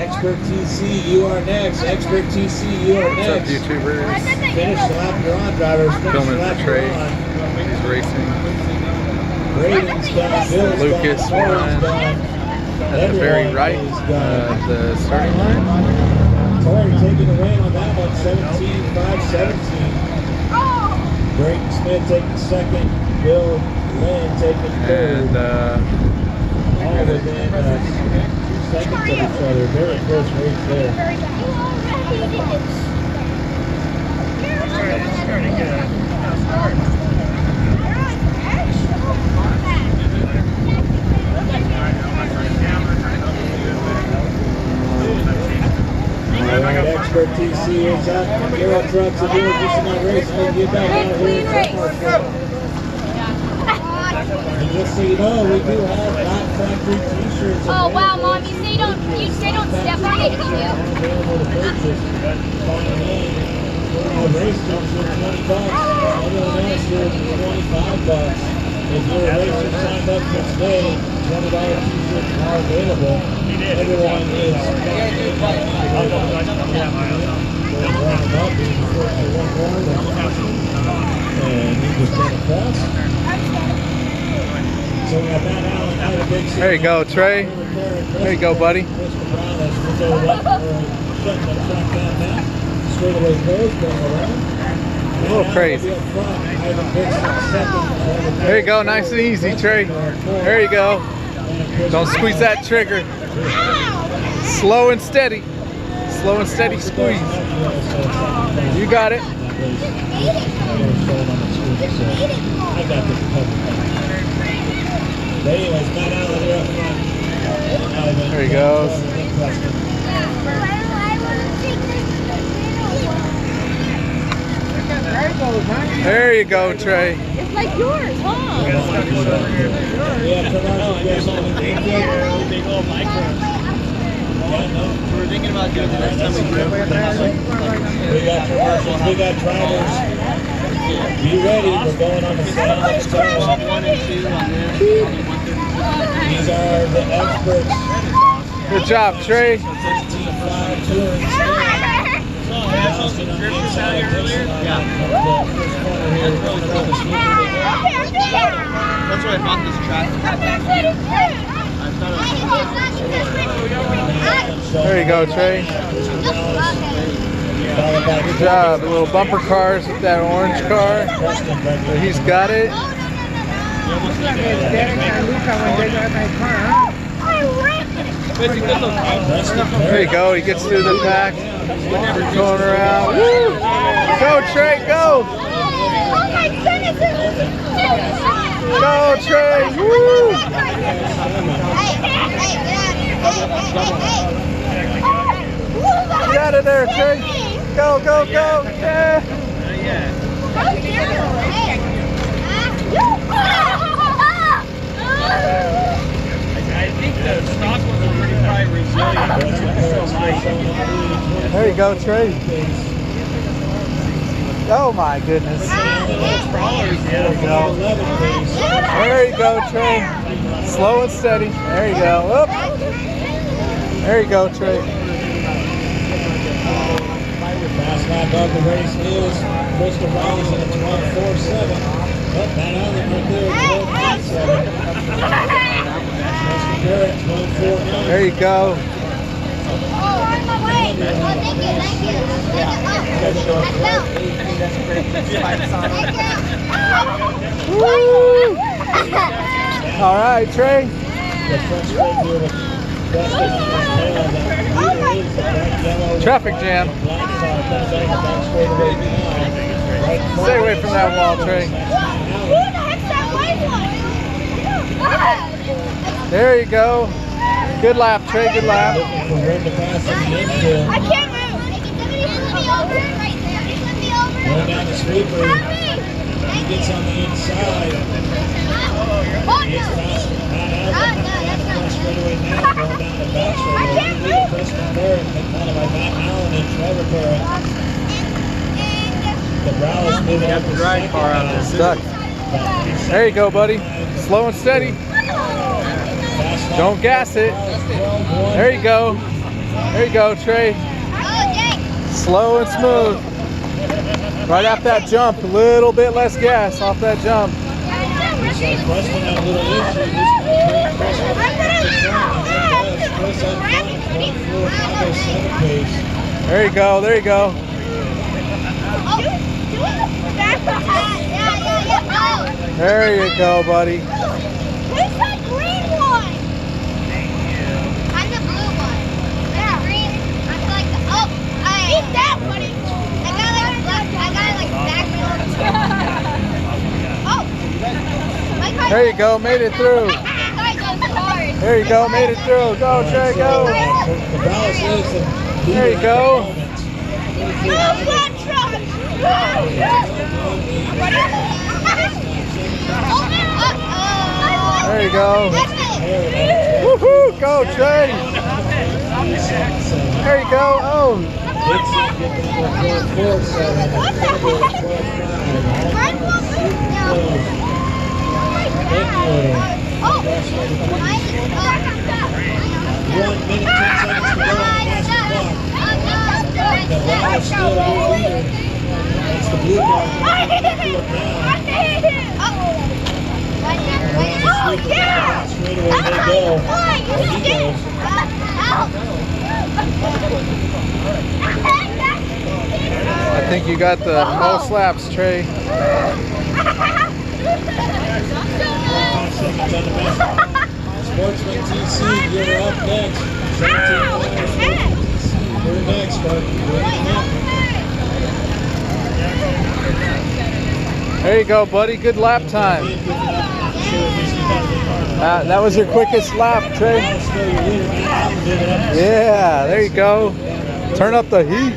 Expert TC, you are next. Expert TC, you are What's up, next. YouTubers? Finish the lap you're on, drivers. Finish Filming the lap for you're Trey. on. He's racing. Braden's done. Bill's Lucas done. Corey's won. done. At the very Everyone right is done. of the starting line. Corey taking the win on that one, 17-5-17. Braden Smith taking second. Bill Lynn taking third. And All within 2 seconds of each other. Very close race there. Alright, Expert TC is up. Euro Trucks are doing just enough racing to get back out here. And just so you know, we do have Black Factory t-shirts. Oh wow, Mom, you say don't step on it, do you? Available to purchase. The race comes for $20. Everyone else here is $25. If you're a racer signed up for today, $20 t-shirts are available. Everyone is and you just turn across. So we got Matt Allen out of Big City. there you go, Trey. There you go, buddy. A little crazy. There you go, nice and easy, Trey. There you go. Don't squeeze that trigger. Slow and steady. Slow and steady squeeze. You got it. There he goes. There you go, Trey. It's like yours, huh? We're thinking about doing the next time we do it. We got commercials, we got drivers. Be ready, we're going on the side. These are the experts. Good job, Trey. 15-5 touring style. That's why I bought this track. There you go, Trey. Good job. The little bumper cars with that orange car. He's got it. There you go. He gets through the pack. Going around. Woo! Go, Trey. Go. Oh my goodness! Go, Trey. Woo! Get out of there, Trey. Go, go, go. Yeah. I think the stock was pretty probably resilient. There you go, Trey. Oh my goodness. There you go. There you go, Trey. Slow and steady. There you go. Up. There you go, Trey. Last lap of the race is Crystal Robinson at 12.47. But Matt Allen right there at 12.47. There you go. Woo! All right, Trey. Traffic jam. Stay away from that wall, Trey. There you go. Good lap, Trey. Good lap. I can't move. Going down the sweeper. He gets on the inside. He gets past Matt Allen. Straightaway now going down the back straightaway. Preston Barrett, followed by Matt Allen and Trevor Barrett. The Browns moving up the ride car out there. Stuck. There you go, buddy. Slow and steady. Don't gas it. There you go. There you go, Trey. Oh, Jake. Slow and smooth. Right off that jump, a little bit less gas off that jump. Looks like Pressman had a little issue. This Pressman pace. There you go, there you go. There you go, buddy. Where's that green one? I'm the blue one. Yeah. Green. I'm like the eat that, buddy. I got like back. Oh. There you go, made it through. There you go, made it through. Go, Trey, go. The balance is There you go. There you go. Woohoo! Go, Trey. There you go. Oh. That's the blue bar. Straight away they go. There he goes. I think you got the most laps, Trey. 5 seconds on the map. Sportsman TC, you're up next. 17 You're next, buddy. There you go, buddy. Good lap time. That was your quickest lap, Trey. Yeah, there you go. Turn up the heat.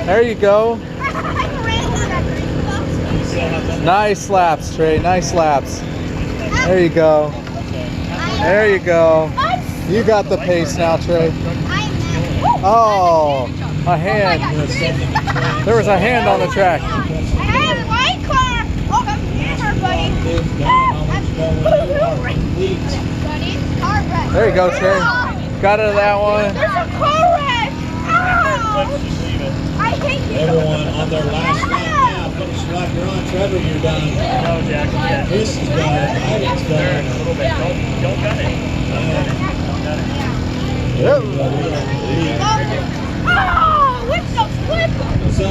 There you go. Nice laps, Trey. Nice laps. There you go. There you go. You got the pace now, Trey. Oh, a hand. There was a hand on the track. There you go, Trey. Got out of that one. There's a car wreck. I hate you. Everyone on their last lap now. Finish the lap you're on. Trevor, you're done. Chris is done. Ivan's done. Don't cut it. Yep. Oh, what's the flip? So,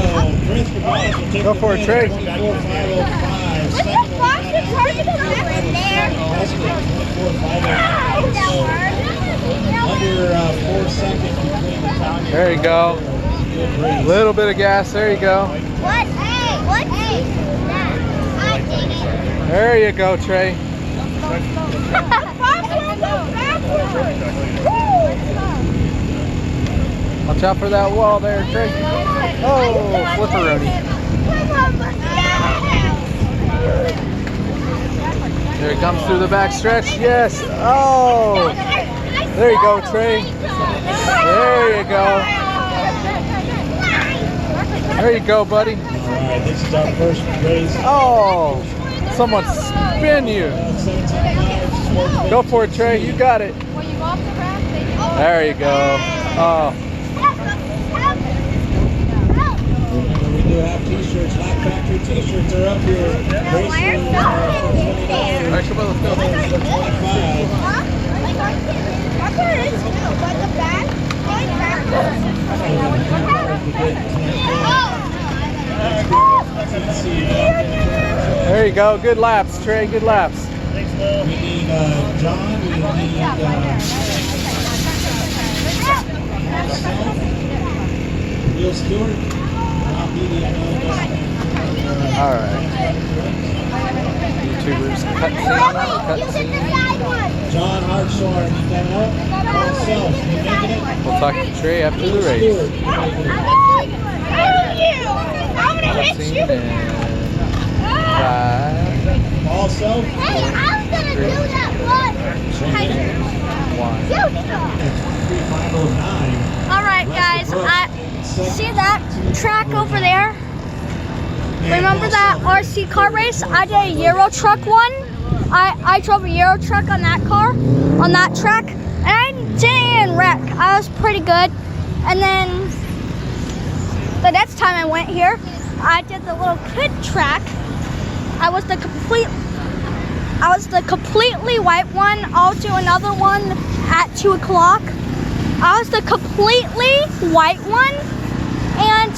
Prince Cabas will take Go for it, Trey. 24,505. What's the plastic target in there? Under 4 seconds between the time. There you go. Little bit of gas. There you go. What? Hey, what? Hey. There you go, Trey. Watch out for that wall there, Trey. Oh, flipperoni. Here it comes through the back stretch. Yes. Oh. There you go, Trey. There you go. There you go, buddy. All right, this is our first race. Oh, someone spin you. Go for it, Trey. You got it. There you go. Oh. We do have t-shirts. Lap Factory t-shirts are up here. Race There you go. Good laps, Trey. Good laps. We need John. We need Will Stewart. All right. YouTubers cut scene. John Hartshorn, you coming up? Myself, you making it? We'll talk to Trey after the race. Stewart, you making it? Cut scene and 5, Also, Hey, I was gonna do that one. 1. 3509. All right, guys. See that track over there? Remember that RC car race? I did a Euro truck one. I drove a Euro truck on that car, on that track, and I didn't rec. I was pretty good. And then the next time I went here, I did the little kid track. I was the completely white one. I'll do another one at 2 o'clock. I was the completely white one, and